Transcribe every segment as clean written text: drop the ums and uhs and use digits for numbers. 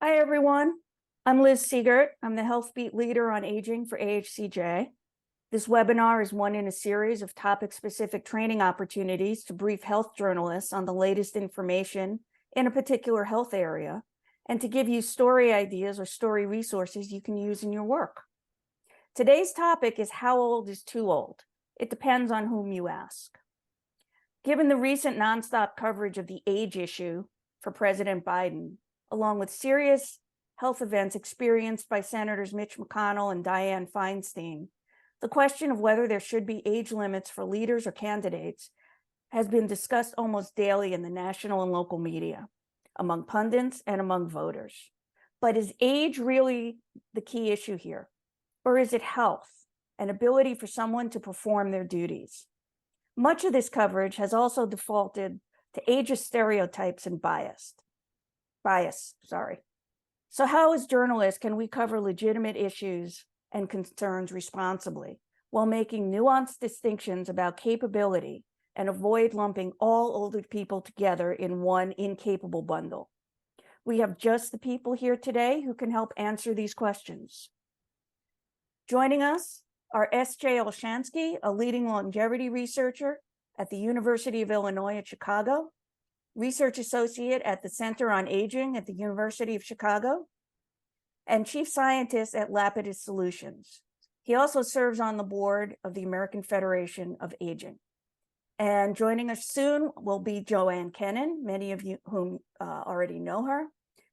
Hi, everyone. I'm Liz Siegert. I'm the Health Beat Leader on Aging for AHCJ. This webinar is one in a series of topic-specific training opportunities to brief health journalists on the latest information in a particular health area, and to give you story ideas or story resources you can use in your work. Today's topic is how old is too old? It depends on whom you ask. Given the recent nonstop coverage of the age issue for President Biden, along with serious health events experienced by Senators Mitch McConnell and Diane Feinstein, the question of whether there should be age limits for leaders or candidates has been discussed almost daily in the national and local media, among pundits and among voters. But is age really the key issue here? Or is it health and ability for someone to perform their duties? Much of this coverage has also defaulted to ageist stereotypes and bias. So how, as journalists, can we cover legitimate issues and concerns responsibly while making nuanced distinctions about capability and avoid lumping all older people together in one incapable bundle? We have just the people here today who can help answer these questions. Joining us are S.J. Olshansky, a leading longevity researcher at the University of Illinois at Chicago, Research Associate at the Center on Aging at the University of Chicago, and Chief Scientist at Lapetus Solutions. He also serves on the board of the American Federation of Aging. And joining us soon will be Joanne Kennan, many of you whom already know her.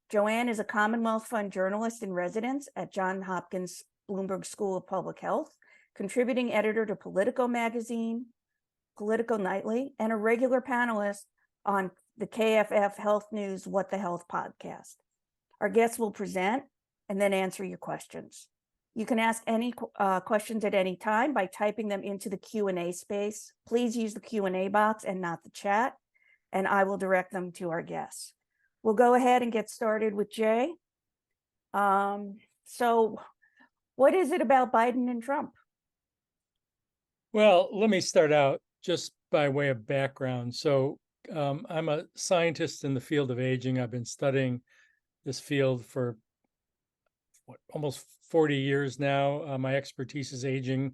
Joanne is a Commonwealth Fund journalist in residence at Johns Hopkins Bloomberg School of Public Health, contributing editor to Politico magazine, Politico Nightly, and a regular panelist on the KFF Health News What the Health podcast. Our guests will present and then answer your questions. You can ask any questions at any time by typing them into the Q&A space. Please use the Q&A box and not the chat, and I will direct them to our guests. We'll go ahead and get started with Jay. So what is it about Biden and Trump? Well, let me start out just by way of background. So I'm a scientist in the field of aging. I've been studying this field for almost 40 years now. My expertise is aging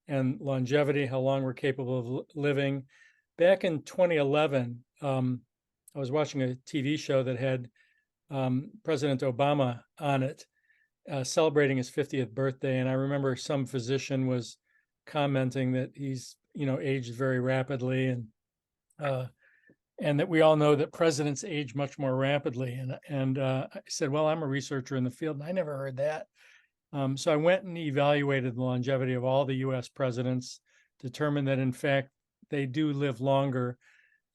and longevity, how long we're capable of living. Back in 2011, I was watching a TV show that had President Obama on it, celebrating his 50th birthday. And I remember some physician was commenting that he's, aged very rapidly, and that we all know that presidents age much more rapidly. And I said, well, I'm a researcher in the field, and I never heard that. So I went and evaluated the longevity of all the U.S. presidents, determined that, in fact, they do live longer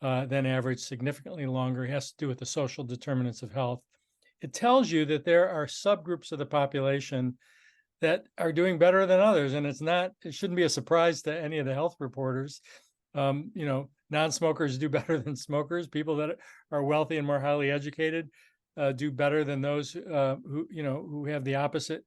than average, significantly longer. It has to do with the social determinants of health. It tells you that there are subgroups of the population that are doing better than others. And it shouldn't be a surprise to any of the health reporters. Non-smokers do better than smokers. People that are wealthy and more highly educated do better than those who have the opposite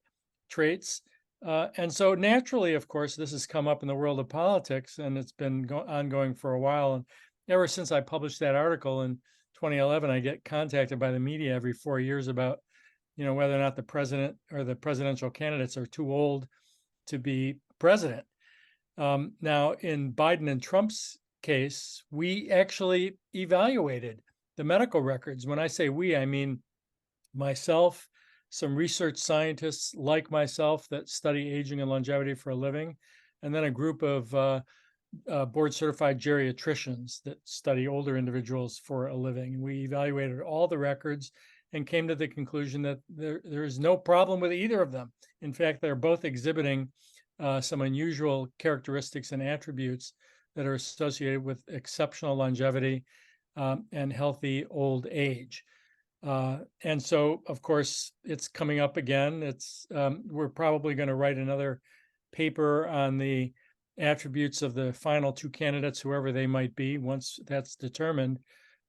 traits. And so naturally, of course, this has come up in the world of politics, and it's been ongoing for a while. And ever since I published that article in 2011, I get contacted by the media every 4 years about whether or not the president or the presidential candidates are too old to be president. Now, in Biden and Trump's case, we actually evaluated the medical records. When I say we, I mean myself, some research scientists like myself that study aging and longevity for a living, and then a group of board-certified geriatricians that study older individuals for a living. And we evaluated all the records and came to the conclusion that there is no problem with either of them. In fact, they're both exhibiting some unusual characteristics and attributes that are associated with exceptional longevity and healthy old age. And so, of course, it's coming up again. We're probably going to write another paper on the attributes of the final two candidates, whoever they might be, once that's determined,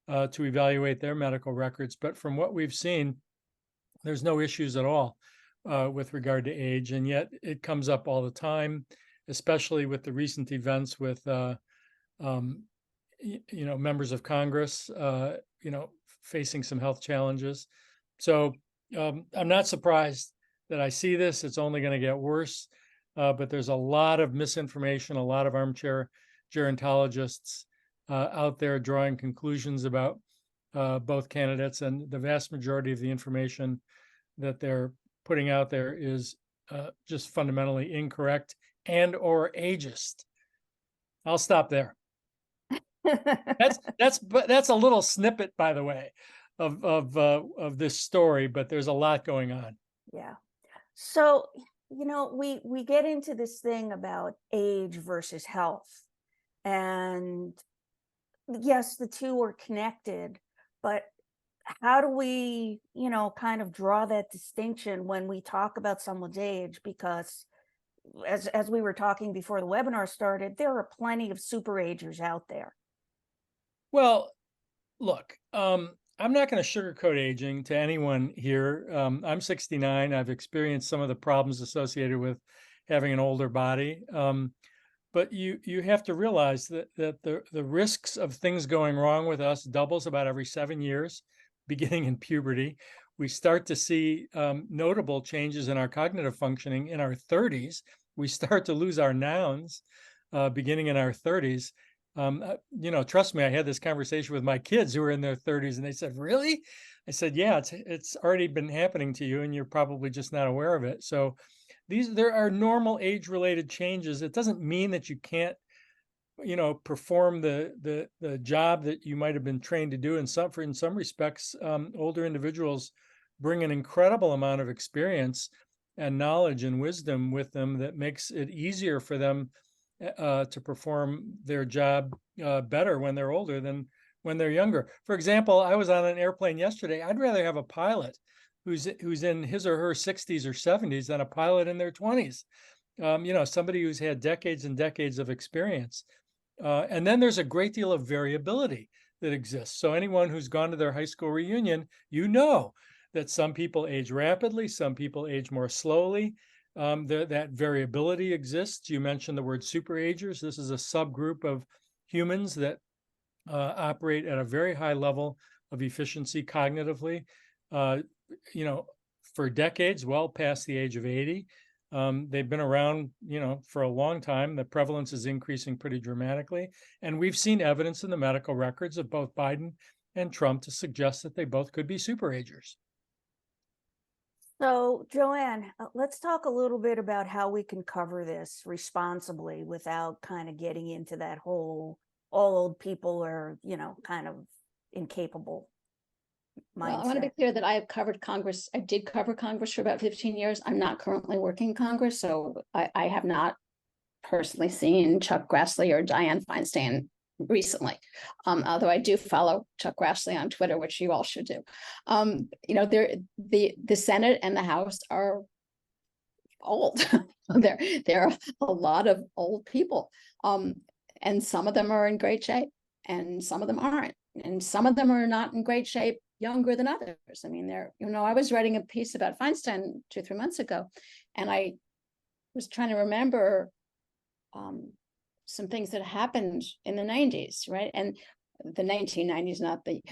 to evaluate their medical records. But from what we've seen, there's no issues at all with regard to age. And yet it comes up all the time, especially with the recent events with, members of Congress, facing some health challenges. So I'm not surprised that I see this. It's only going to get worse. But there's a lot of misinformation, a lot of armchair gerontologists out there drawing conclusions about both candidates, and the vast majority of the information that they're putting out there is just fundamentally incorrect and or ageist. I'll stop there. That's a little snippet, by the way, of this story, but there's a lot going on. Yeah. So, we get into this thing about age versus health, and yes, the two are connected, but how do we, kind of draw that distinction when we talk about someone's age? Because as we were talking before the webinar started, there are plenty of super agers out there. Well, look, I'm not going to sugarcoat aging to anyone here. I'm 69. I've experienced some of the problems associated with having an older body. But you have to realize that the risks of things going wrong with us doubles about every 7 years, beginning in puberty. We start to see notable changes in our cognitive functioning in our 30s. We start to lose our nouns beginning in our 30s. Trust me, I had this conversation with my kids who are in their 30s, and they said, "Really?" I said, "Yeah, it's already been happening to you, and you're probably just not aware of it." So there are normal age-related changes. It doesn't mean that you can't, perform the job that you might have been trained to do. In some respects, older individuals bring an incredible amount of experience and knowledge and wisdom with them that makes it easier for them to perform their job better when they're older than when they're younger. For example, I was on an airplane yesterday. I'd rather have a pilot who's in his or her 60s or 70s than a pilot in their 20s. Somebody who's had decades and decades of experience. And then there's a great deal of variability that exists. So anyone who's gone to their high school reunion, that some people age rapidly, some people age more slowly. That variability exists. You mentioned the word superagers. This is a subgroup of humans that operate at a very high level of efficiency cognitively, for decades, well past the age of 80. They've been around, for a long time. The prevalence is increasing pretty dramatically. And we've seen evidence in the medical records of both Biden and Trump to suggest that they both could be superagers. So, Joanne, let's talk a little bit about how we can cover this responsibly without kind of getting into that whole all old people are, kind of incapable mindset. Well, I want to be clear that I have covered Congress. I did cover Congress for about 15 years. I'm not currently working in Congress, so I have not personally seen Chuck Grassley or Diane Feinstein recently, although I do follow Chuck Grassley on Twitter, which you all should do. The Senate and the House are old. There are a lot of old people, and some of them are in great shape, and some of them aren't, and some of them are not in great shape younger than others. I mean, I was writing a piece about Feinstein 2-3 months ago, and I was trying to remember some things that happened in the 90s, right? And the 1990s,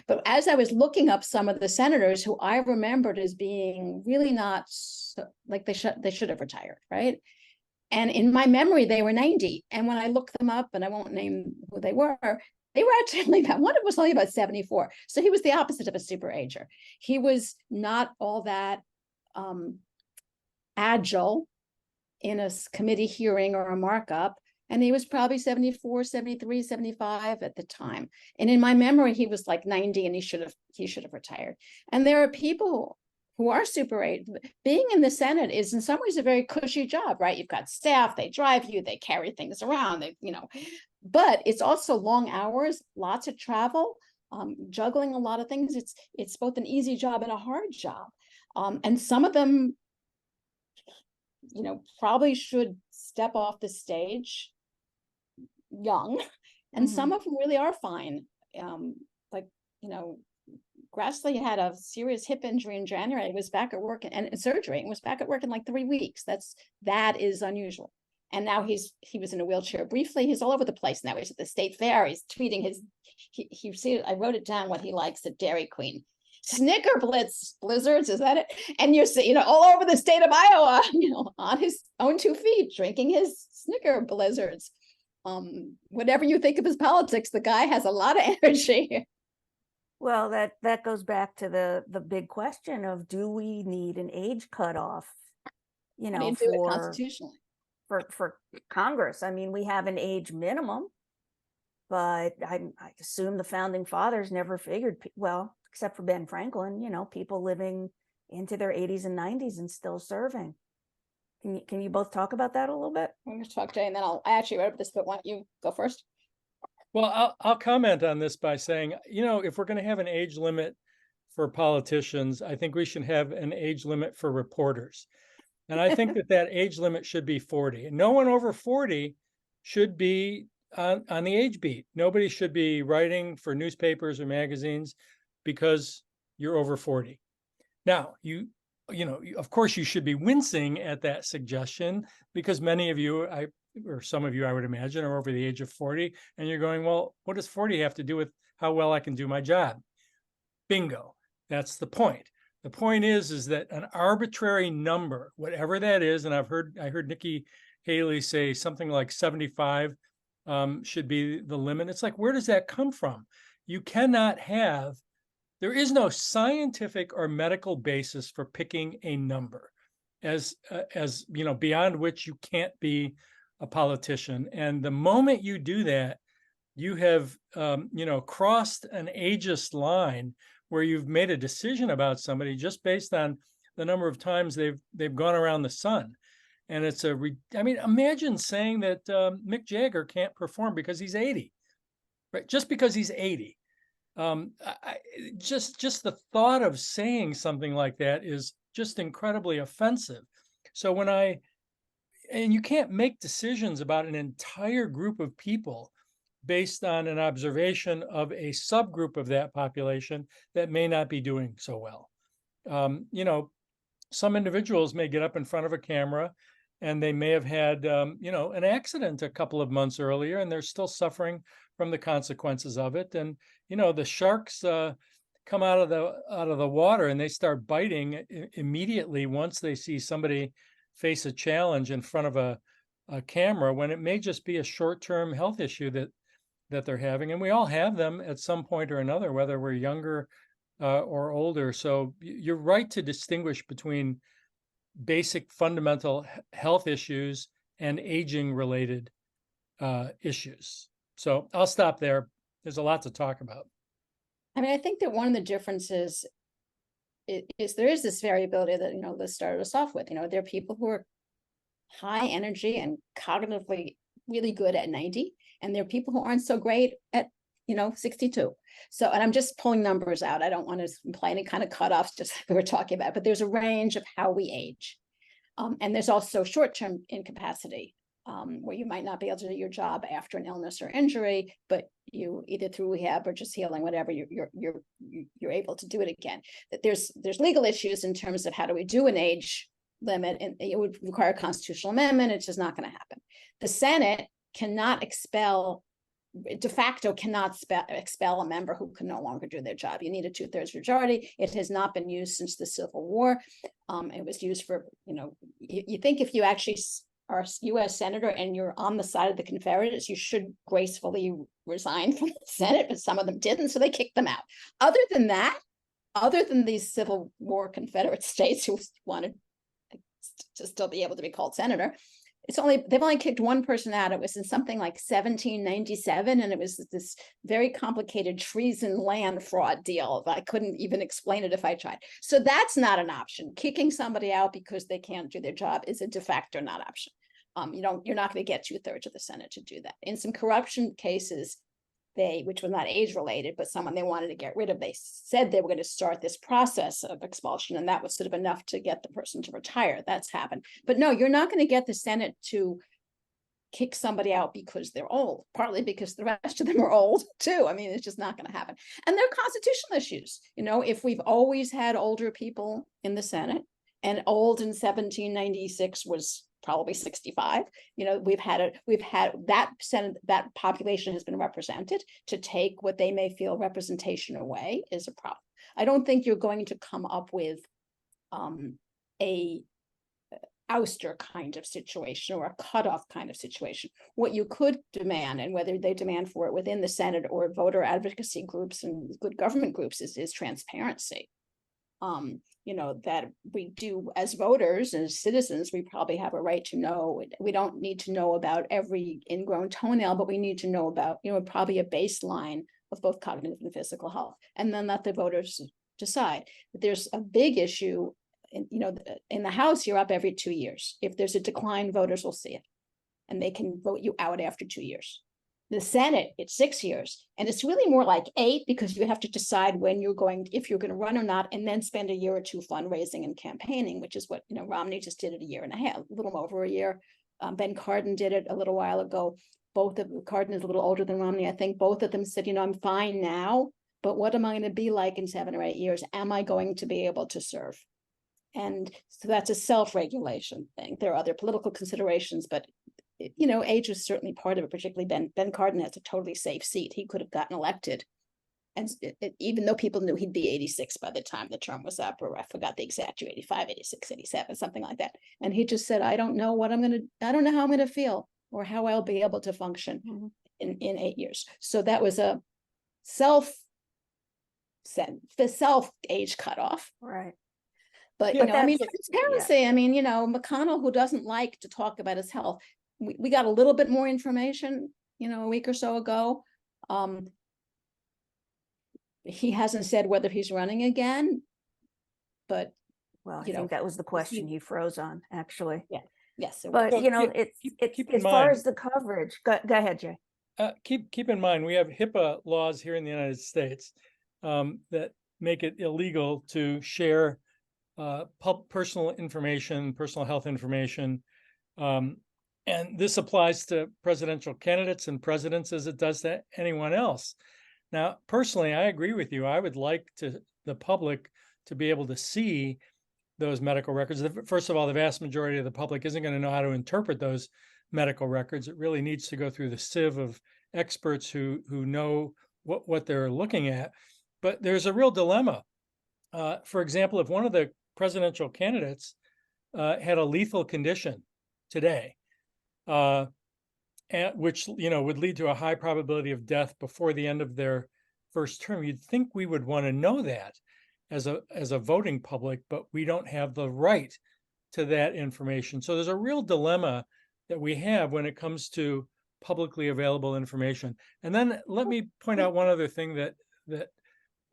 but as I was looking up some of the senators who I remembered as being really not like they should have retired, right? And in my memory, they were 90. And when I looked them up, and I won't name who they were actually one was only about 74. So he was the opposite of a super ager. He was not all that agile in a committee hearing or a markup. And he was probably 74, 73, 75 at the time. And in my memory, he was like 90, and he should have retired. And there are people who are super age. Being in the Senate is in some ways a very cushy job, right? You've got staff, they drive you, they carry things around, but it's also long hours, lots of travel, juggling a lot of things. It's both an easy job and a hard job. And some of them, probably should step off the stage young, and some of them really are fine. Grassley had a serious hip injury in January. He was back at work and surgery, and was back at work in like 3 weeks. That is unusual. And now he was in a wheelchair briefly. He's all over the place now. He's at the state fair. He's tweeting I wrote it down what he likes at Dairy Queen. Snicker blizzards, is that it? And you're, all over the state of Iowa, on his own 2 feet, drinking his Snicker blizzards. Whatever you think of his politics, the guy has a lot of energy. Well, that goes back to the big question of, do we need an age cutoff, How do you do it constitutionally? For Congress? I mean, we have an age minimum, but I assume the founding fathers never figured, well, except for Ben Franklin, people living into their 80s and 90s and still serving. Can you both talk about that a little bit? I'm going to talk, Jay, and then I actually wrote this, but why don't you go first? Well, I'll comment on this by saying, if we're going to have an age limit for politicians, I think we should have an age limit for reporters. And I think that age limit should be 40. And no one over 40 should be on the age beat. Nobody should be writing for newspapers or magazines because you're over 40. Now, of course, you should be wincing at that suggestion, because many of you, or some of you, I would imagine, are over the age of 40, and you're going, well, what does 40 have to do with how well I can do my job? Bingo. That's the point. The point is that an arbitrary number, whatever that is, and I heard Nikki Haley say something like 75 should be the limit. It's like, where does that come from? You cannot have, there is no scientific or medical basis for picking a number as beyond which you can't be a politician. And the moment you do that, you have crossed an ageist line where you've made a decision about somebody just based on the number of times they've gone around the sun. And it's imagine saying that Mick Jagger can't perform because he's 80, right? Just because he's 80. Just the thought of saying something like that is just incredibly offensive. So and you can't make decisions about an entire group of people based on an observation of a subgroup of that population that may not be doing so well. Some individuals may get up in front of a camera and they may have had, an accident a couple of months earlier, and they're still suffering from the consequences of it. And, the sharks come out of the water and they start biting immediately once they see somebody face a challenge in front of a camera, when it may just be a short-term health issue that they're having. And we all have them at some point or another, whether we're younger or older. So you're right to distinguish between basic fundamental health issues and aging related issues. So I'll stop there. There's a lot to talk about. I mean, I think that one of the differences is there is this variability that, Liz started us off with. There are people who are high energy and cognitively really good at 90, and there are people who aren't so great at 62. So, and I'm just pulling numbers out. I don't want to imply any kind of cutoffs, just like we were talking about, but there's a range of how we age. And there's also short-term incapacity, where you might not be able to do your job after an illness or injury, but you either through rehab or just healing, whatever, you're able to do it again. There's legal issues in terms of how do we do an age limit, and it would require a constitutional amendment. It's just not going to happen. The Senate cannot de facto cannot expel a member who can no longer do their job. You need a 2/3 majority. It has not been used since the Civil War. It was used for, you think if you actually are a U.S. senator and you're on the side of the Confederates, you should gracefully resign from the Senate, but some of them didn't, so they kicked them out. Other than these Civil War Confederate states who wanted to still be able to be called senator, they've only kicked one person out. It was in something like 1797, and it was this very complicated treason land fraud deal. I couldn't even explain it if I tried. So that's not an option. Kicking somebody out because they can't do their job is a de facto not option. You're not going to get 2/3 of the Senate to do that. In some corruption cases, which was not age related, but someone they wanted to get rid of, they said they were going to start this process of expulsion, and that was sort of enough to get the person to retire. That's happened. But no, you're not going to get the Senate to kick somebody out because they're old, partly because the rest of them are old too. I mean, it's just not going to happen. And there are constitutional issues. If we've always had older people in the Senate, and old in 1796 was probably 65. You know, we've had that percent, that population has been represented. To take what they may feel representation away is a problem. I don't think you're going to come up with a ouster kind of situation or a cutoff kind of situation. What you could demand, and whether they demand for it within the Senate or voter advocacy groups and good government groups, is transparency. You know, that we do as voters and as citizens, we probably have a right to know. We don't need to know about every ingrown toenail, but we need to know about, you know, probably a baseline of both cognitive and physical health, and then let the voters decide. But there's a big issue. You know, in the House, you're up every 2 years. If there's a decline, voters will see it, and they can vote you out after 2 years. The Senate, it's 6 years, and it's really more like 8, because you have to decide when you're going, if you're going to run or not, and then spend a year or two fundraising and campaigning, which is what, you know, Romney just did it a year and a half, a little over a year. Ben Cardin did it a little while ago. Both of Cardin is a little older than Romney. I think both of them said, you know, I'm fine now, but what am I going to be like in 7 or 8 years? Am I going to be able to serve? And so that's a self-regulation thing. There are other political considerations, but, you know, age was certainly part of it, particularly Ben Cardin has a totally safe seat. He could have gotten elected. And even though people knew he'd be 86 by the time the term was up, or I forgot the exact year, 85, 86, 87, something like that. And he just said, I don't know how I'm going to feel or how I'll be able to function in 8 years. So that was a self age cutoff. Right. But, Yeah, you know, I mean, that's- transparency, I mean, you know, McConnell, who doesn't like to talk about his health, we got a little bit more information, you know, a week or so ago. He hasn't said whether he's running again, but, Well, I you know, think that was the question he froze on, actually. yes. it But, was. you know, Well, keep in as far mind- as the coverage, go ahead, Jay. Keep in mind, we have HIPAA laws here in the United States that make it illegal to share personal information, personal health information. And this applies to presidential candidates and presidents as it does to anyone else. Now, personally, I agree with you. I would like the public to be able to see those medical records. First of all, the vast majority of the public isn't going to know how to interpret those medical records. It really needs to go through the sieve of experts who know what they're looking at. But there's a real dilemma. For example, if one of the presidential candidates had a lethal condition today, which, you know, would lead to a high probability of death before the end of their first term, you'd think we would want to know that as a voting public, but we don't have the right to that information. So there's a real dilemma that we have when it comes to publicly available information. And then let me point out one other thing that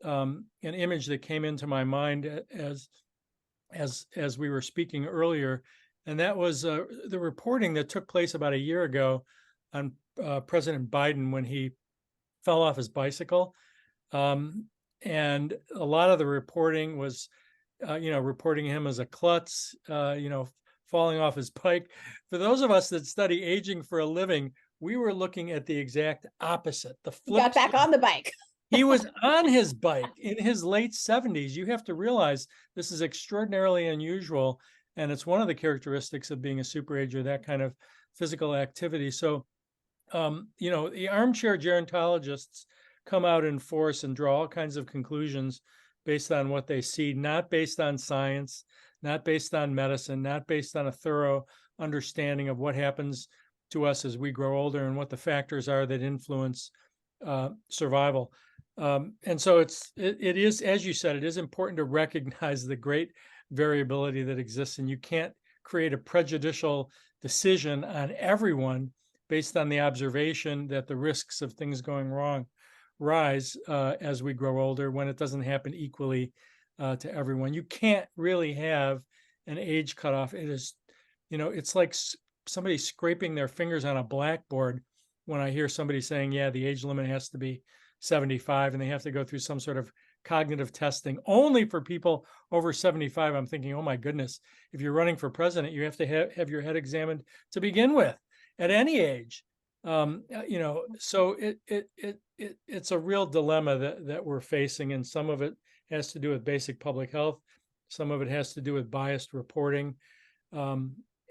an image that came into my mind as we were speaking earlier, and that was the reporting that took place about a year ago on President Biden when he fell off his bicycle. And a lot of the reporting was, reporting him as a klutz, falling off his bike. For those of us that study aging for a living, we were looking at the exact opposite. The flip. Got back on the bike. He was on his bike in his late 70s. You have to realize this is extraordinarily unusual. And it's one of the characteristics of being a superager, that kind of physical activity. So, the armchair gerontologists come out in force and draw all kinds of conclusions based on what they see, not based on science, not based on medicine, not based on a thorough understanding of what happens to us as we grow older and what the factors are that influence survival. And so it is, as you said, it is important to recognize the great variability that exists, and you can't create a prejudicial decision on everyone based on the observation that the risks of things going wrong rise as we grow older, when it doesn't happen equally to everyone. You can't really have an age cutoff. It is, it's like somebody scraping their fingers on a blackboard when I hear somebody saying, yeah, the age limit has to be 75 and they have to go through some sort of cognitive testing only for people over 75. I'm thinking, oh my goodness, if you're running for president, you have to have your head examined to begin with at any age. So it's a real dilemma that we're facing, and some of it has to do with basic public health. Some of it has to do with biased reporting.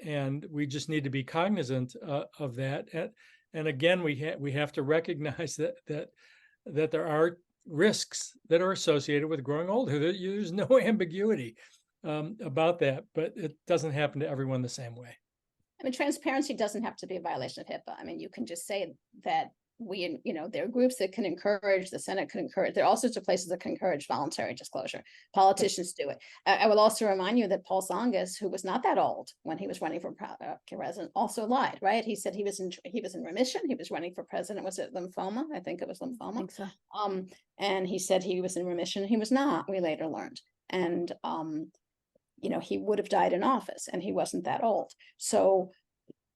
And we just need to be cognizant of that. And again, we have to recognize that there are risks that are associated with growing older. There's no ambiguity about that, but it doesn't happen to everyone the same way. I mean, transparency doesn't have to be a violation of HIPAA. I mean, you can just say that there are groups that can encourage, the Senate can encourage, there are all sorts of places that can encourage voluntary disclosure. Politicians do it. I will also remind you that Paul Tsongas, who was not that old when he was running for president, also lied, right? He said he was in remission. He was running for president. Was it lymphoma? I think it was lymphoma. I think so. And he said he was in remission. He was not, we later learned. And, he would have died in office, and he wasn't that old. So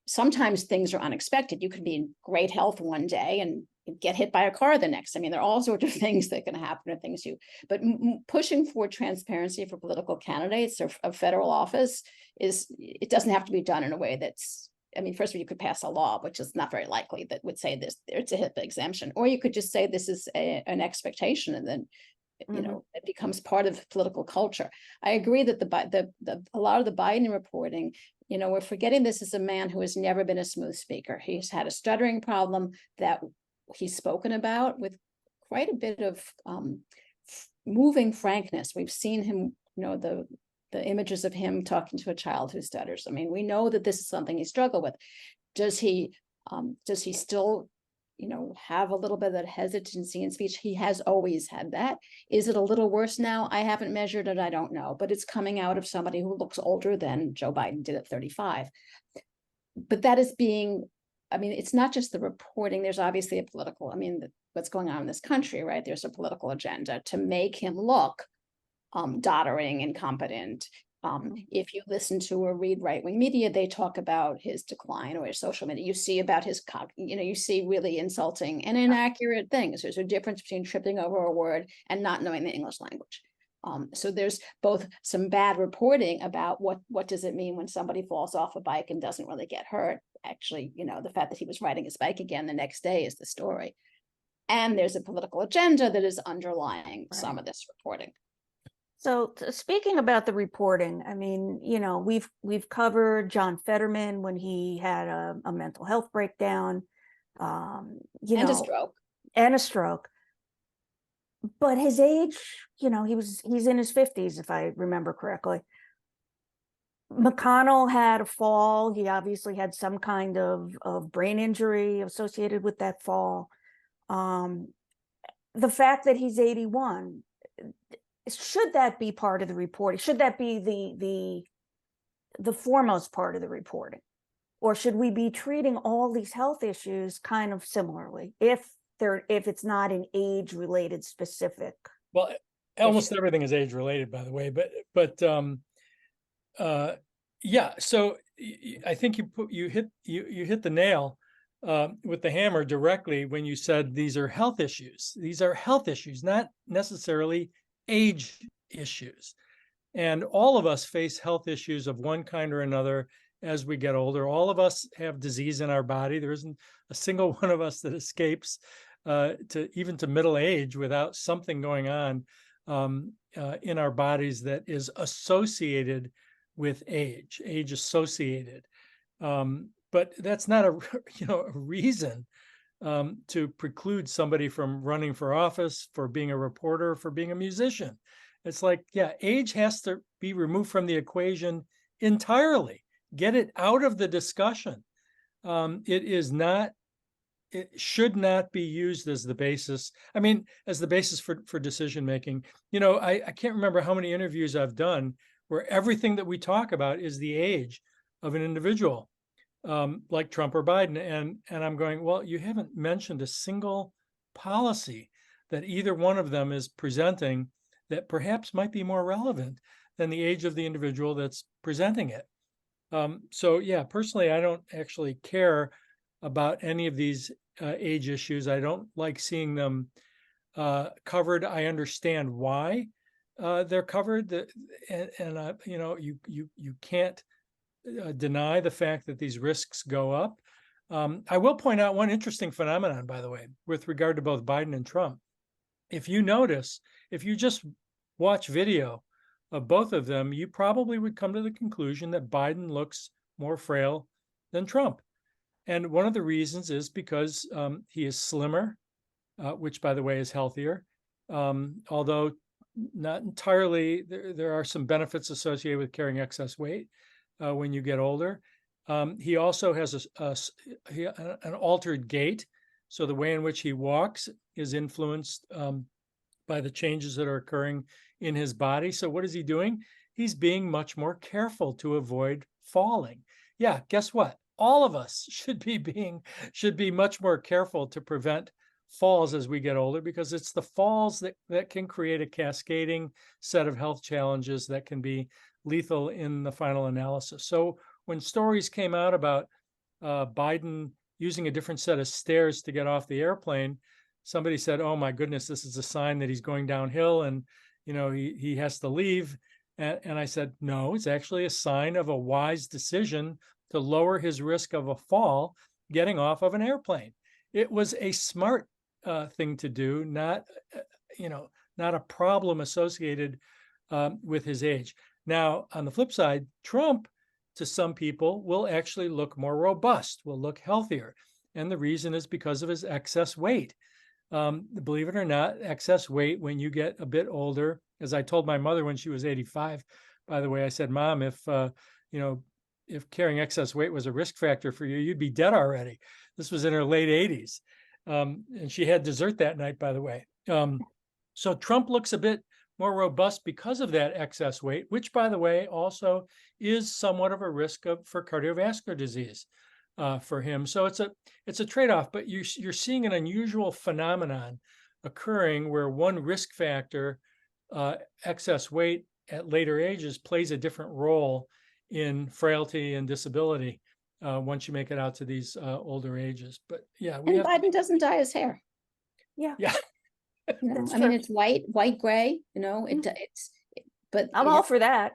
sometimes things are unexpected. You could be in great health one day and get hit by a car the next. I mean, there are all sorts of things that can happen, or things but pushing for transparency for political candidates or of federal office it doesn't have to be done in a way that's, I mean, first of all, you could pass a law, which is not very likely, that would say this, it's a HIPAA exemption, or you could just say this is an expectation, and then it becomes part of political culture. I agree that a lot of the Biden reporting, we're forgetting this is a man who has never been a smooth speaker. He's had a stuttering problem that he's spoken about with quite a bit of moving frankness. We've seen him, the images of him talking to a child who stutters. I mean, we know that this is something he struggled with. Does he still have a little bit of that hesitancy in speech? He has always had that. Is it a little worse now? I haven't measured it. I don't know, but it's coming out of somebody who looks older than Joe Biden did at 35. But that is it's not just the reporting. There's obviously a political, what's going on in this country, right? There's a political agenda to make him look doddering, incompetent. If you listen to or read right-wing media, they talk about his decline, or his social media. You see about his you see really insulting and inaccurate things. There's a difference between tripping over a word and not knowing the English language. So there's both some bad reporting about what does it mean when somebody falls off a bike and doesn't really get hurt. Actually, the fact that he was riding his bike again the next day is the story. And there's a political agenda that is underlying some of this reporting. So speaking about the reporting, we've covered John Fetterman when he had a mental health breakdown, and a stroke. But his age, he's in his 50s, if I remember correctly. McConnell had a fall. He obviously had some kind of brain injury associated with that fall. The fact that he's 81, should that be part of the reporting? Should that be the foremost part of the reporting? Or should we be treating all these health issues kind of similarly, if it's not an age-related specific? Well, almost everything is age-related, by the way, but yeah. So I think you hit the nail with the hammer directly when you said these are health issues. These are health issues, not necessarily age issues. And all of us face health issues of one kind or another as we get older. All of us have disease in our body. There isn't a single one of us that escapes to middle age without something going on in our bodies that is associated with age associated. But that's not a reason to preclude somebody from running for office, for being a reporter, for being a musician. It's like, yeah, age has to be removed from the equation entirely. Get it out of the discussion. It should not be used as the basis. As the basis for decision making. I can't remember how many interviews I've done where everything that we talk about is the age of an individual. Like Trump or Biden, and I'm going, well, you haven't mentioned a single policy that either one of them is presenting that perhaps might be more relevant than the age of the individual that's presenting it. So yeah, personally, I don't actually care about any of these age issues. I don't like seeing them covered. I understand why they're covered, and you can't deny the fact that these risks go up. I will point out one interesting phenomenon, by the way, with regard to both Biden and Trump. If you notice, if you just watch video of both of them, you probably would come to the conclusion that Biden looks more frail than Trump. And one of the reasons is because he is slimmer, which, by the way, is healthier, although not entirely. There are some benefits associated with carrying excess weight when you get older. He also has an altered gait. So the way in which he walks is influenced by the changes that are occurring in his body. So what is he doing? He's being much more careful to avoid falling. Yeah, guess what? All of us should be much more careful to prevent falls as we get older, because it's the falls that can create a cascading set of health challenges that can be lethal in the final analysis. So when stories came out about Biden using a different set of stairs to get off the airplane, somebody said, "Oh my goodness, this is a sign that he's going downhill and he has to leave." And I said, no, it's actually a sign of a wise decision to lower his risk of a fall getting off of an airplane. It was a smart thing to do, not a problem associated with his age. Now, on the flip side, Trump, to some people, will actually look more robust, will look healthier. And the reason is because of his excess weight. Believe it or not, excess weight when you get a bit older, as I told my mother when she was 85, by the way, I said, "Mom, if carrying excess weight was a risk factor for you, you'd be dead already." This was in her late 80s. And she had dessert that night, by the way. So Trump looks a bit more robust because of that excess weight, which, by the way, also is somewhat of a risk for cardiovascular disease for him. So it's a trade-off, but you're seeing an unusual phenomenon occurring where one risk factor, excess weight at later ages, plays a different role in frailty and disability once you make it out to these older ages. But yeah, Biden doesn't dye his hair. Yeah. I mean, it's white, gray. But I'm all for that.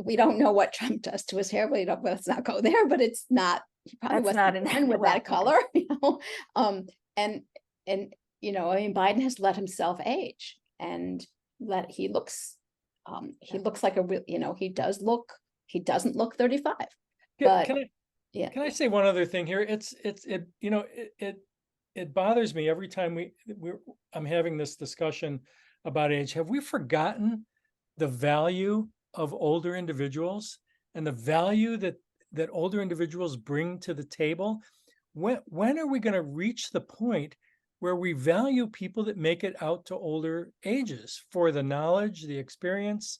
We don't know what Trump does to his hair. Let's not go there. But it's not. He probably wasn't born with that color. Biden has let himself age, and he looks like he doesn't look 35. Can I say one other thing here? It bothers me every time I'm having this discussion about age. Have we forgotten the value of older individuals and the value that older individuals bring to the table? When are we going to reach the point where we value people that make it out to older ages for the knowledge, the experience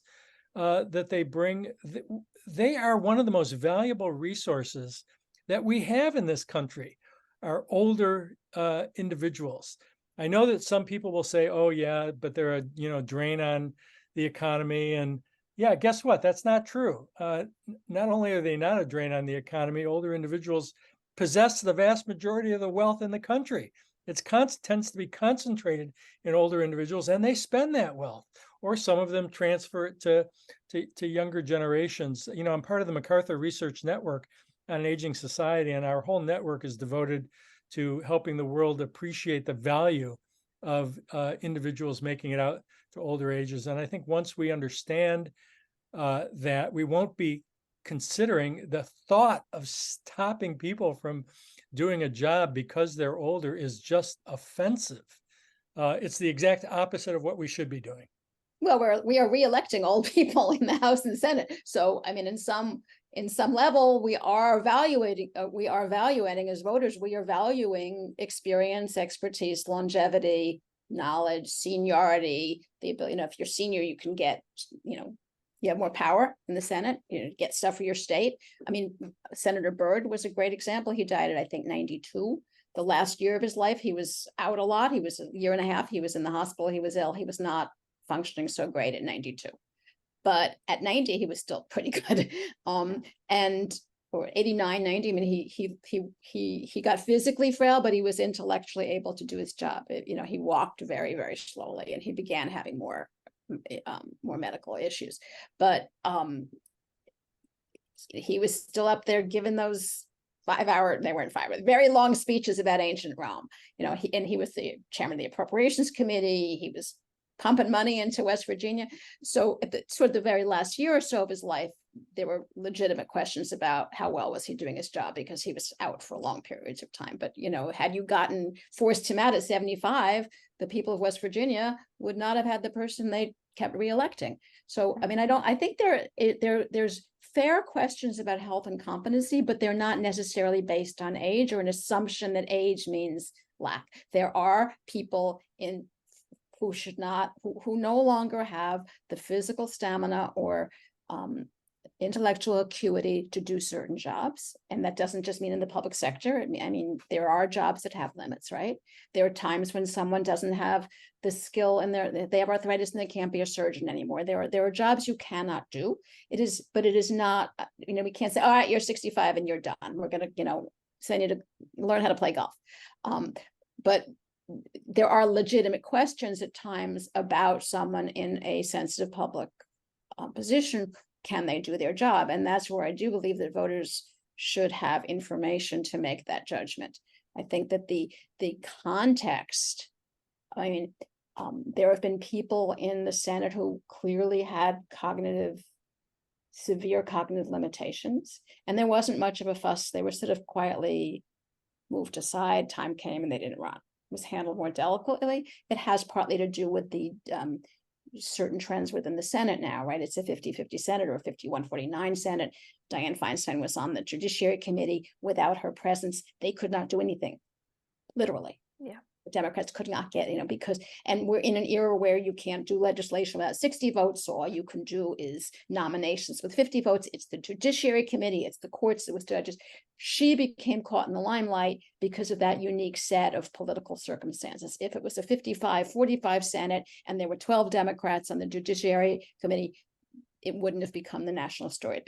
that they bring? They are one of the most valuable resources that we have in this country, are older individuals. I know that some people will say, "Oh yeah, but they're a drain on the economy." And yeah, guess what? That's not true. Not only are they not a drain on the economy, older individuals possess the vast majority of the wealth in the country. It tends to be concentrated in older individuals, and they spend that wealth, or some of them transfer it to younger generations. I'm part of the MacArthur Research Network on Aging Society, and our whole network is devoted to helping the world appreciate the value of individuals making it out to older ages. And I think once we understand that, we won't be considering the thought of stopping people from doing a job because they're older is just offensive. It's the exact opposite of what we should be doing. Well, we are re-electing old people in the House and Senate. So, I mean, in some level, we are evaluating as voters, we are valuing experience, expertise, longevity, knowledge, seniority, the ability, if you're senior, you can get, you have more power in the Senate, get stuff for your state. I mean, Senator Byrd was a great example. He died at, I think, 92. The last year of his life, he was out a lot. He was a year and a half. He was in the hospital. He was ill. He was not functioning so great at 92. But at 90, he was still pretty good. Or 89, 90, I mean, he got physically frail, but he was intellectually able to do his job. He walked very, very slowly, and he began having more medical issues. But he was still up there giving those 5-hour, they weren't 5, very long speeches about ancient Rome. He was the chairman of the Appropriations Committee. He was pumping money into West Virginia. So at the very last year or so of his life, there were legitimate questions about how well was he doing his job because he was out for long periods of time. But, had you forced him out at 75, the people of West Virginia would not have had the person they kept reelecting. So, I mean, I think there's fair questions about health and competency, but they're not necessarily based on age or an assumption that age means lack. There are people who no longer have the physical stamina or intellectual acuity to do certain jobs. And that doesn't just mean in the public sector. I mean, there are jobs that have limits, right? There are times when someone doesn't have the skill and they have arthritis and they can't be a surgeon anymore. There are jobs you cannot do. But it is not, we can't say, all right, you're 65 and you're done. We're going to, send you to learn how to play golf. But there are legitimate questions at times about someone in a sensitive public position. Can they do their job? And that's where I do believe that voters should have information to make that judgment. I think that the context, there have been people in the Senate who clearly had severe cognitive limitations, and there wasn't much of a fuss. They were sort of quietly moved aside. Time came and they didn't run. It was handled more delicately. It has partly to do with the certain trends within the Senate now, right? It's a 50-50 Senate or a 51-49 Senate. Diane Feinstein was on the Judiciary Committee. Without her presence, they could not do anything, literally. Yeah. The Democrats could not get, and we're in an era where you can't do legislation without 60 votes. So all you can do is nominations with 50 votes. It's the Judiciary Committee, it's the courts, it was judges. She became caught in the limelight because of that unique set of political circumstances. If it was a 55-45 Senate and there were 12 Democrats on the Judiciary Committee, it wouldn't have become the national story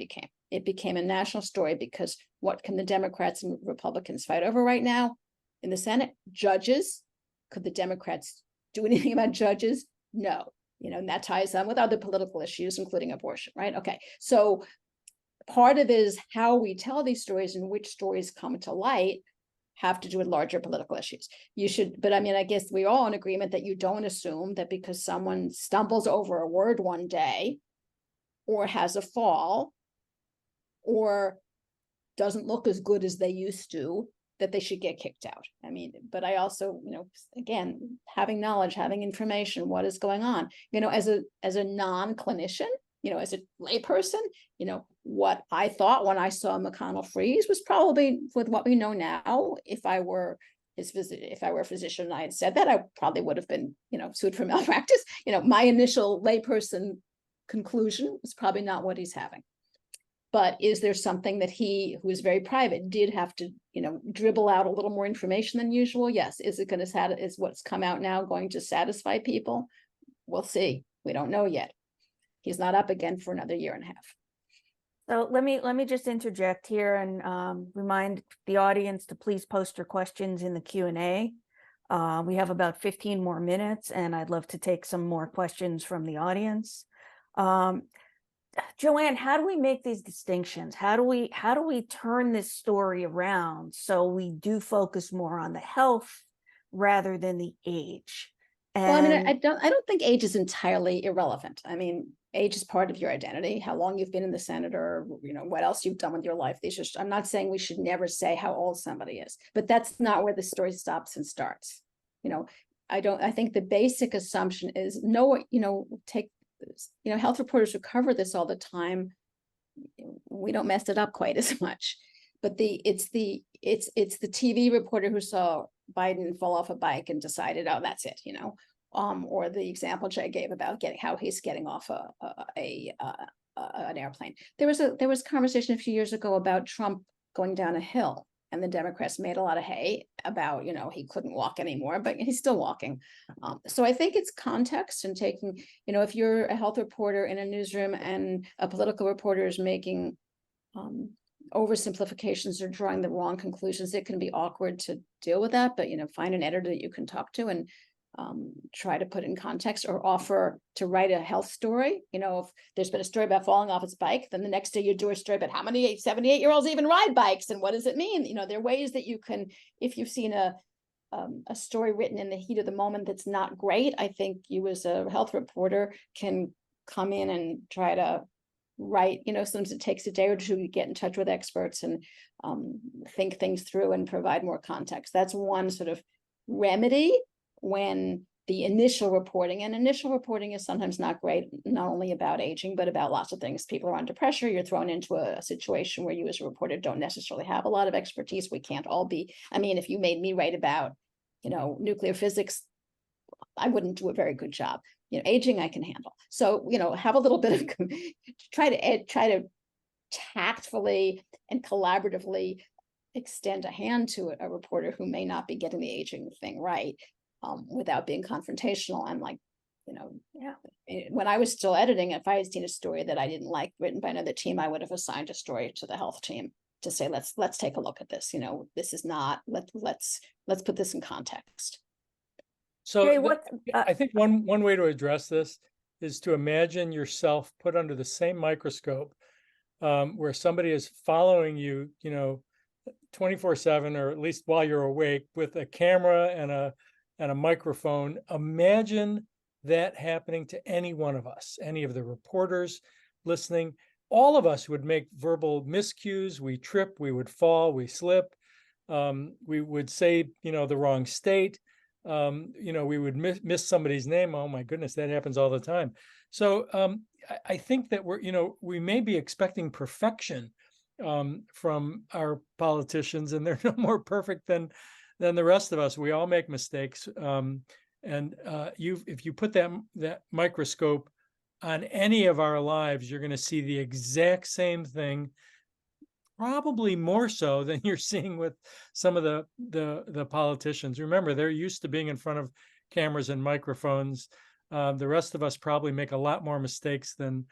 it became a national story because what can the Democrats and Republicans fight over right now in the Senate? Judges. Could the Democrats do anything about judges? No. And that ties on with other political issues, including abortion, right? Okay. So part of it is how we tell these stories and which stories come to light have to do with larger political issues. But I guess we're all in agreement that you don't assume that because someone stumbles over a word one day or has a fall or doesn't look as good as they used to, that they should get kicked out. But I also, again, having knowledge, having information, what is going on, as a non-clinician, as a layperson, what I thought when I saw McConnell freeze was probably with what we know now. If I were a physician and I had said that, I probably would have been, sued for malpractice. My initial layperson conclusion was probably not what he's having. But is there something that he, who is very private, did have to, dribble out a little more information than usual? Yes. Is it going to is what's come out now going to satisfy people? We'll see. We don't know yet. He's not up again for another year and a half. So let me just interject here and remind the audience to please post your questions in the Q&A. We have about 15 more minutes, and I'd love to take some more questions from the audience. Joanne, how do we make these distinctions? How do we turn this story around so we do focus more on the health rather than the age? And I don't think age is entirely irrelevant. Age is part of your identity, how long you've been in the Senate, or what else you've done with your life. I'm not saying we should never say how old somebody is, but that's not where the story stops and starts. I think the basic assumption is health reporters who cover this all the time, we don't mess it up quite as much. But it's the TV reporter who saw Biden fall off a bike and decided, oh, that's it, or the example Jay gave about how he's getting off an airplane. There was a conversation a few years ago about Trump going down a hill, and the Democrats made a lot of hay about, he couldn't walk anymore, but he's still walking. So I think it's context and taking, if you're a health reporter in a newsroom and a political reporter is making oversimplifications or drawing the wrong conclusions, it can be awkward to deal with that. But, find an editor that you can talk to and try to put in context, or offer to write a health story. If there's been a story about falling off his bike, then the next day you do a story about how many 78-year-olds even ride bikes and what does it mean? There are ways that you can, if you've seen a story written in the heat of the moment that's not great, I think you as a health reporter can come in and try to write, sometimes it takes a day or two to get in touch with experts and think things through and provide more context. That's one sort of remedy when the initial reporting is sometimes not great, not only about aging, but about lots of things. People are under pressure. You're thrown into a situation where you as a reporter don't necessarily have a lot of expertise. We can't all be, if you made me write about, nuclear physics, I wouldn't do a very good job. Aging I can handle. So, have a little bit of, try to tactfully and collaboratively extend a hand to a reporter who may not be getting the aging thing right, without being confrontational. I'm like, when I was still editing, if I had seen a story that I didn't like written by another team, I would have assigned a story to the health team to say, let's take a look at this. This is not, let's put this in context. So Jay, I think one way to address this is to imagine yourself put under the same microscope where somebody is following you, 24/7, or at least while you're awake, with a camera and a microphone. Imagine that happening to any one of us, any of the reporters listening. All of us would make verbal miscues. We trip, we would fall, we slip. We would say, the wrong state. We would miss somebody's name. Oh my goodness, that happens all the time. So I think that we may be expecting perfection from our politicians, and they're no more perfect than the rest of us. We all make mistakes. If you put that microscope on any of our lives, you're going to see the exact same thing, probably more so than you're seeing with some of the politicians. Remember, they're used to being in front of cameras and microphones. The rest of us probably make a lot more mistakes than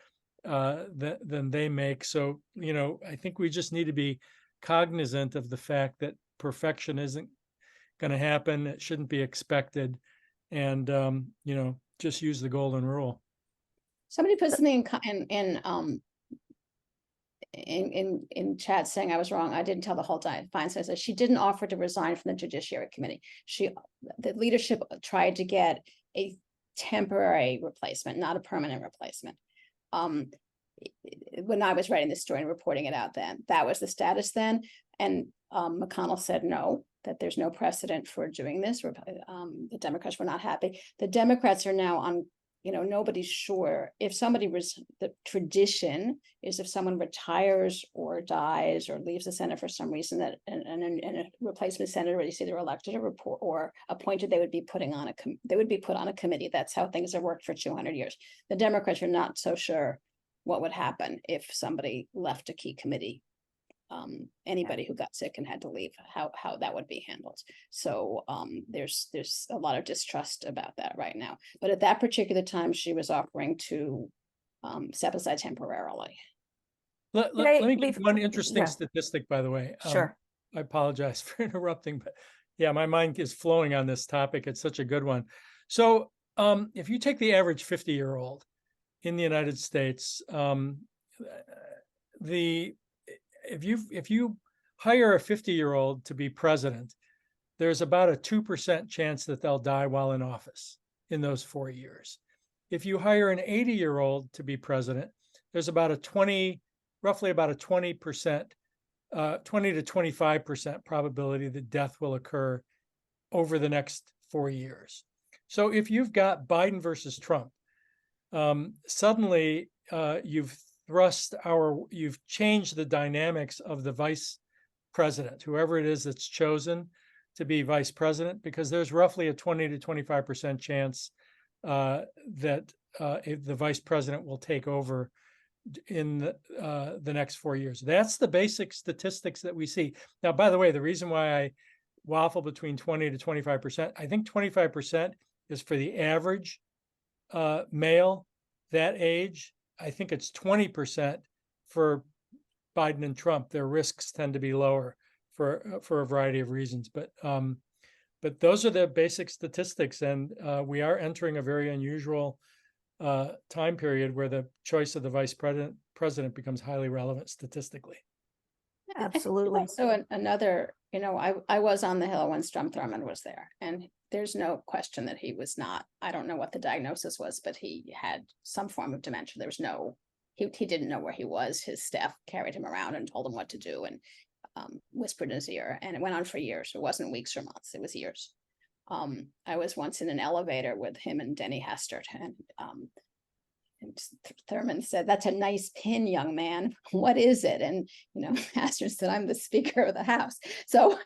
they make. So, I think we just need to be cognizant of the fact that perfection isn't going to happen. It shouldn't be expected. And, just use the golden rule. Somebody put something in chat saying I was wrong. I didn't tell the whole time. Feinstein says she didn't offer to resign from the Judiciary Committee. The leadership tried to get a temporary replacement, not a permanent replacement. When I was writing this story and reporting it out then, that was the status then. And McConnell said no, that there's no precedent for doing this. The Democrats were not happy. The Democrats are now on, nobody's sure if somebody the tradition is if someone retires or dies or leaves the Senate for some reason, that and a replacement senator is either elected or appointed, they would be put on a committee. That's how things have worked for 200 years. The Democrats are not so sure what would happen if somebody left a key committee. Anybody who got sick and had to leave, how that would be handled. So there's a lot of distrust about that right now. But at that particular time, she was offering to step aside temporarily. Let me give one interesting statistic, by the way. Sure. I apologize for interrupting, but yeah, my mind is flowing on this topic. It's such a good one. So if you take the average 50-year-old in the United States, if you hire a 50-year-old to be president, there's about a 2% chance that they'll die while in office in those 4 years. If you hire an 80-year-old to be president, there's about roughly about a 20% to 25% probability that death will occur over the next 4 years. So if you've got Biden versus Trump, suddenly you've changed the dynamics of the vice president, whoever it is that's chosen to be vice president, because there's roughly a 20 to 25% chance that the vice president will take over in the next 4 years. That's the basic statistics that we see. Now, by the way, the reason why I waffle between 20 to 25%, I think 25% is for the average male that age. I think it's 20% for Biden and Trump. Their risks tend to be lower for a variety of reasons. But those are the basic statistics, and we are entering a very unusual time period where the choice of the vice president becomes highly relevant statistically. Absolutely. So another, I was on the Hill when Strom Thurmond was there, and there's no question that he was not, I don't know what the diagnosis was, but he had some form of dementia. There was no he didn't know where he was. His staff carried him around and told him what to do and whispered in his ear. And it went on for years. It wasn't weeks or months. It was years. I was once in an elevator with him and Denny Hastert, and Thurman said, "That's a nice pin, young man. What is it?" And Hastert said, "I'm the Speaker of the House." So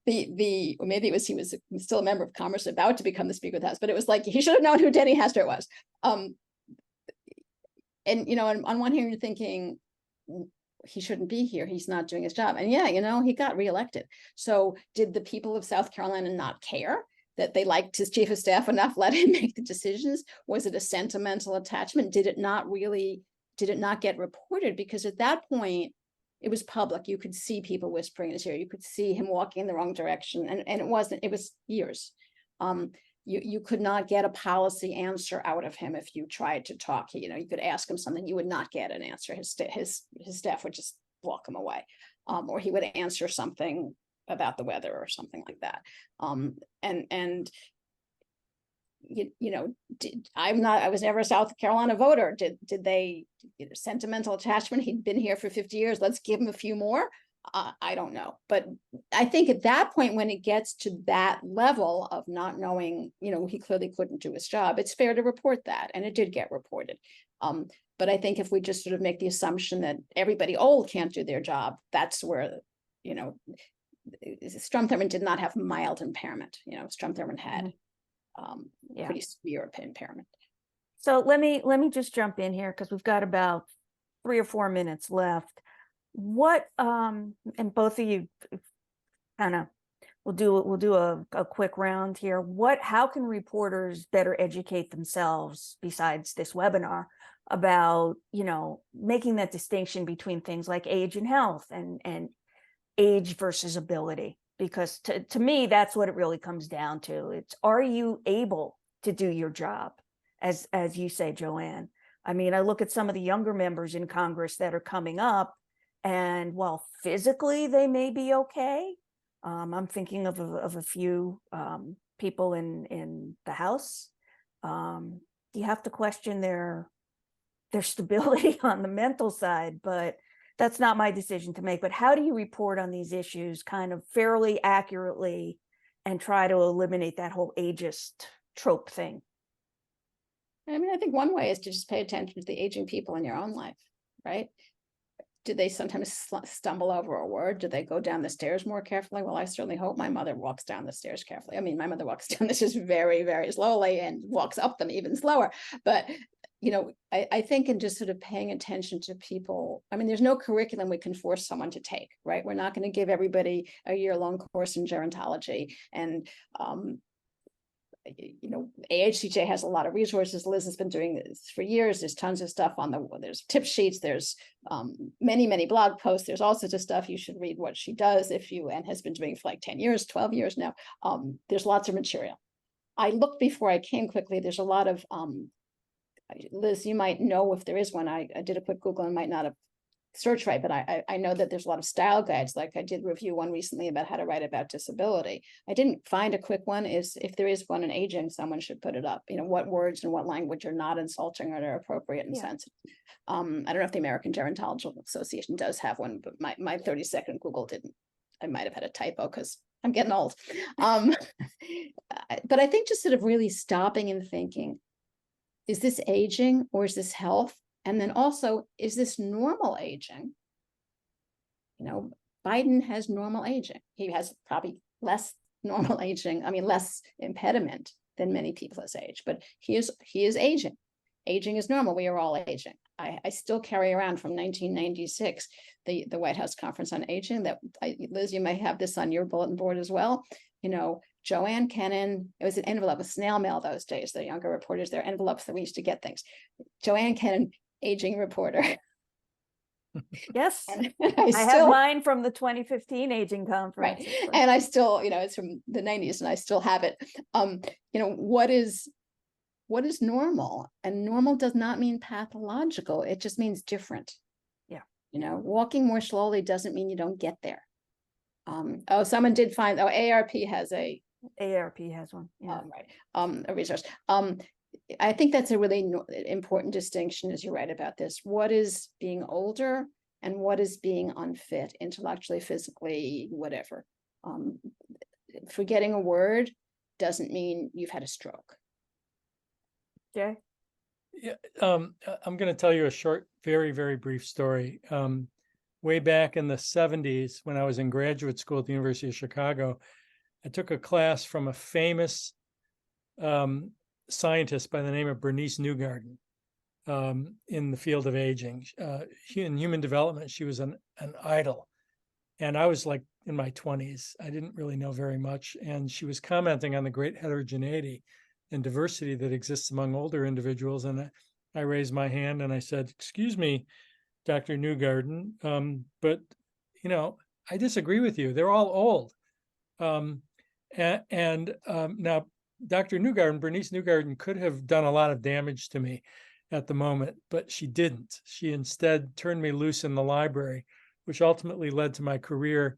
maybe it was he was still a member of Congress about to become the Speaker of the House, but it was like he should have known who Denny Hastert was. And on one hand, you're thinking, he shouldn't be here. He's not doing his job. And yeah, he got reelected. So did the people of South Carolina not care that they liked his chief of staff enough, let him make the decisions? Was it a sentimental attachment? Did it not get reported? Because at that point, it was public. You could see people whispering in his ear. You could see him walking in the wrong direction. And it was years. You could not get a policy answer out of him if you tried to talk. You could ask him something, you would not get an answer. His staff would just walk him away, or he would answer something about the weather or something like that. I was never a South Carolina voter. Did they sentimental attachment? He'd been here for 50 years. Let's give him a few more. I don't know. But I think at that point, when it gets to that level of not knowing, he clearly couldn't do his job, it's fair to report that. And it did get reported. But I think if we just sort of make the assumption that everybody old can't do their job, that's where, Strom Thurmond did not have mild impairment. Strom Thurmond had pretty severe impairment. So let me just jump in here, because we've got about 3 or 4 minutes left. What and both of you we'll do a quick round here. How can reporters better educate themselves besides this webinar about making that distinction between things like age and health and age versus ability? Because to me, that's what it really comes down to. It's, are you able to do your job, as you say, Joanne? I mean, I look at some of the younger members in Congress that are coming up, and while physically they may be okay, I'm thinking of a few people in the House. You have to question their stability on the mental side, but that's not my decision to make. But how do you report on these issues kind of fairly accurately and try to eliminate that whole ageist trope thing? I mean, I think one way is to just pay attention to the aging people in your own life, right? Do they sometimes stumble over a word? Do they go down the stairs more carefully? Well, I certainly hope my mother walks down the stairs carefully. I mean, my mother walks down the stairs very, very slowly and walks up them even slower. But, I think in just sort of paying attention to people, I mean, there's no curriculum we can force someone to take, right? We're not going to give everybody a year-long course in gerontology. And, AHCJ has a lot of resources. Liz has been doing this for years. There's tons of stuff there's tip sheets, there's many, many blog posts. There's all sorts of stuff. You should read what she does and has been doing for like 10 years, 12 years now. There's lots of material. I looked before I came quickly. There's a lot of, Liz, you might know if there is one. I did a quick Google and might not have searched right, but I know that there's a lot of style guides. Like I did review one recently about how to write about disability. I didn't find a quick one. If there is one on aging, someone should put it up. What words and what language are not insulting or are appropriate and sensitive. I don't know if the American Gerontological Association does have one, but my 30-second Google didn't. I might have had a typo because I'm getting old. But I think just sort of really stopping and thinking, is this aging or is this health? And then also, is this normal aging? Biden has normal aging. He has probably less normal aging, less impediment than many people his age, but he is aging. Aging is normal. We are all aging. I still carry around from 1996, the White House Conference on Aging Liz, you may have this on your bulletin board as well. Joanne Kennan, it was an envelope, a snail mail those days. The younger reporters, their envelopes that we used to get things. Joanne Kennan, aging reporter. Yes, I have mine from the 2015 aging conference. Right. And I still, it's from the 90s and I still have it. What is normal? And normal does not mean pathological. It just means different. Yeah. Walking more slowly doesn't mean you don't get there. Someone did find, AARP has one. Yeah. Right. A resource. I think that's a really important distinction, as you write about this. What is being older and what is being unfit, intellectually, physically, whatever. Forgetting a word doesn't mean you've had a stroke. Jay? Yeah, I'm going to tell you a short, very, very brief story. Way back in the 70s, when I was in graduate school at the University of Chicago, I took a class from a famous scientist by the name of Bernice Newgarden in the field of aging. In human development, she was an idol. And I was like in my 20s. I didn't really know very much. And she was commenting on the great heterogeneity and diversity that exists among older individuals. And I raised my hand and I said, "Excuse me, Dr. Newgarden, but I disagree with you. They're all old." Now, Dr. Newgarden, Bernice Newgarden, could have done a lot of damage to me at the moment, but she didn't. She instead turned me loose in the library, which ultimately led to my career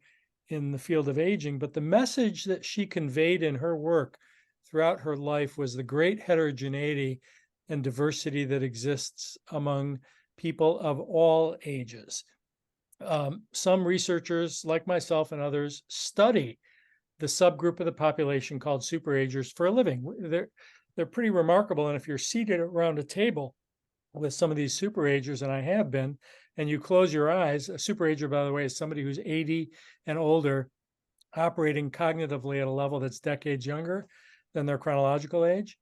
in the field of aging. But the message that she conveyed in her work throughout her life was the great heterogeneity and diversity that exists among people of all ages. Some researchers, like myself and others, study the subgroup of the population called superagers for a living. They're pretty remarkable. And if you're seated around a table with some of these superagers, and I have been, and you close your eyes, a superager, by the way, is somebody who's 80 and older, operating cognitively at a level that's decades younger than their chronological age.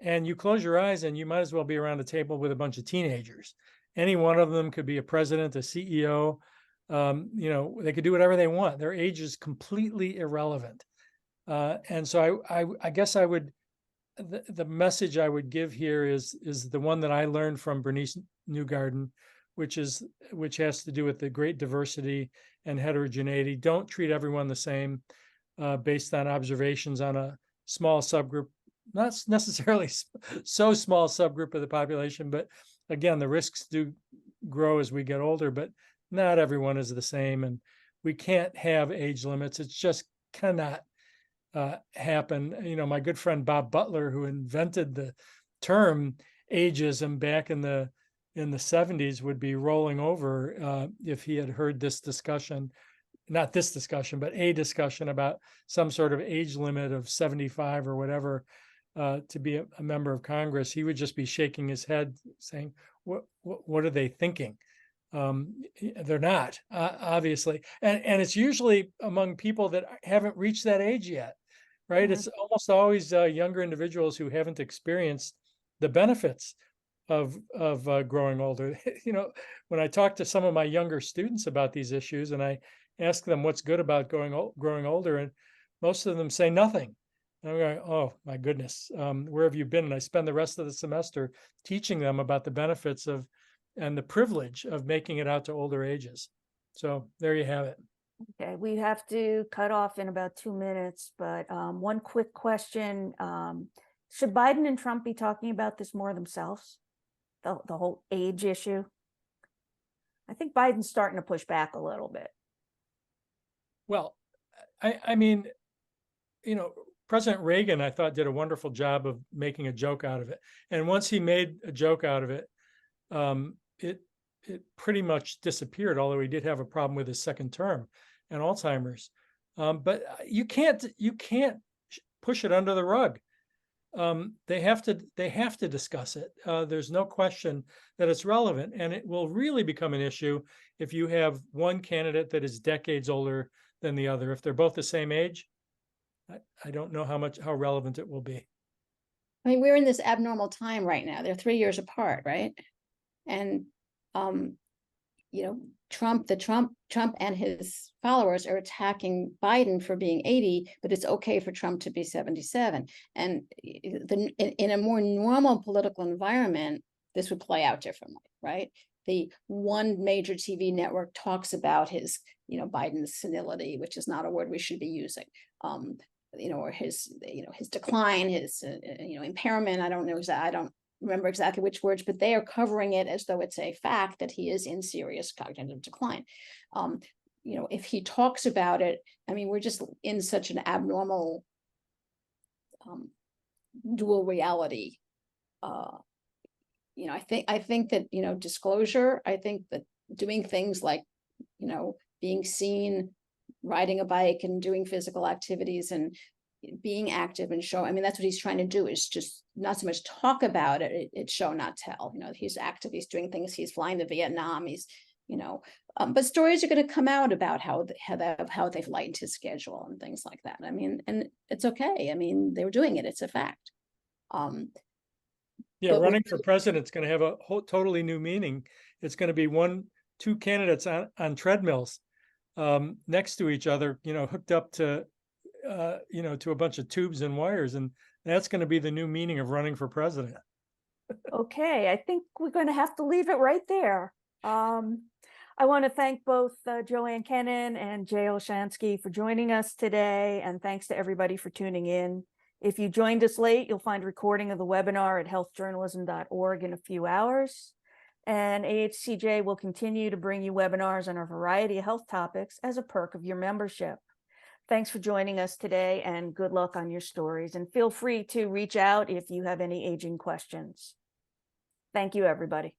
And you close your eyes and you might as well be around a table with a bunch of teenagers. Any one of them could be a president, a CEO. They could do whatever they want. Their age is completely irrelevant. And so I guess the message I would give here is the one that I learned from Bernice Newgarden, which has to do with the great diversity and heterogeneity. Don't treat everyone the same based on observations on a small subgroup, not necessarily so small subgroup of the population, but again, the risks do grow as we get older, but not everyone is the same. And we can't have age limits. It's just cannot happen. My good friend Bob Butler, who invented the term ageism back in the 70s, would be rolling over if he had heard this discussion, not this discussion, but a discussion about some sort of age limit of 75 or whatever to be a member of Congress. He would just be shaking his head saying, what are they thinking? They're not, obviously. And it's usually among people that haven't reached that age yet, right? It's almost always younger individuals who haven't experienced the benefits of growing older. When I talk to some of my younger students about these issues and I ask them what's good about growing older, and most of them say nothing. And I'm going, oh my goodness, where have you been? And I spend the rest of the semester teaching them about the benefits of and the privilege of making it out to older ages. So there you have it. Okay, we have to cut off in about 2 minutes, but one quick question. Should Biden and Trump be talking about this more themselves? The whole age issue? I think Biden's starting to push back a little bit. Well, I mean, President Reagan, I thought, did a wonderful job of making a joke out of it. And once he made a joke out of it, it pretty much disappeared, although he did have a problem with his second term and Alzheimer's. But you can't push it under the rug. They have to discuss it. There's no question that it's relevant, and it will really become an issue if you have one candidate that is decades older than the other. If they're both the same age, I don't know how relevant it will be. I mean, we're in this abnormal time right now. They're 3 years apart, right? And Trump and his followers are attacking Biden for being 80, but it's okay for Trump to be 77. And in a more normal political environment, this would play out differently, right? The one major TV network talks about his, Biden's senility, which is not a word we should be using, or his decline, his, impairment. I don't remember exactly which words, but they are covering it as though it's a fact that he is in serious cognitive decline. If he talks about it, I mean, we're just in such an abnormal dual reality You know, I think that, you know, disclosure, I think that doing things like, you know, being seen, riding a bike and doing physical activities and being active and show, I mean, that's what he's trying to do, is just not so much talk about it, it's show, not tell. You know, he's active, he's doing things, he's flying to Vietnam, he's, you know, but stories are going to come out about how they've lightened his schedule and things like that. I mean, and it's okay. I mean, they were doing it, it's a fact. Yeah, But running for president is going to have a whole totally new meaning. It's going to be two candidates on treadmills next to each other, you know, hooked up to, you know, to a bunch of tubes and wires. And that's going to be the new meaning of running for president. Okay, I think we're going to have to leave it right there. I want to thank both Joanne Kennan and Jay Olshansky for joining us today, and thanks to everybody for tuning in. If you joined us late, you'll find a recording of the webinar at healthjournalism.org in a few hours. And AHCJ will continue to bring you webinars on a variety of health topics as a perk of your membership. Thanks for joining us today, and good luck on your stories. And feel free to reach out if you have any aging questions. Thank you, everybody.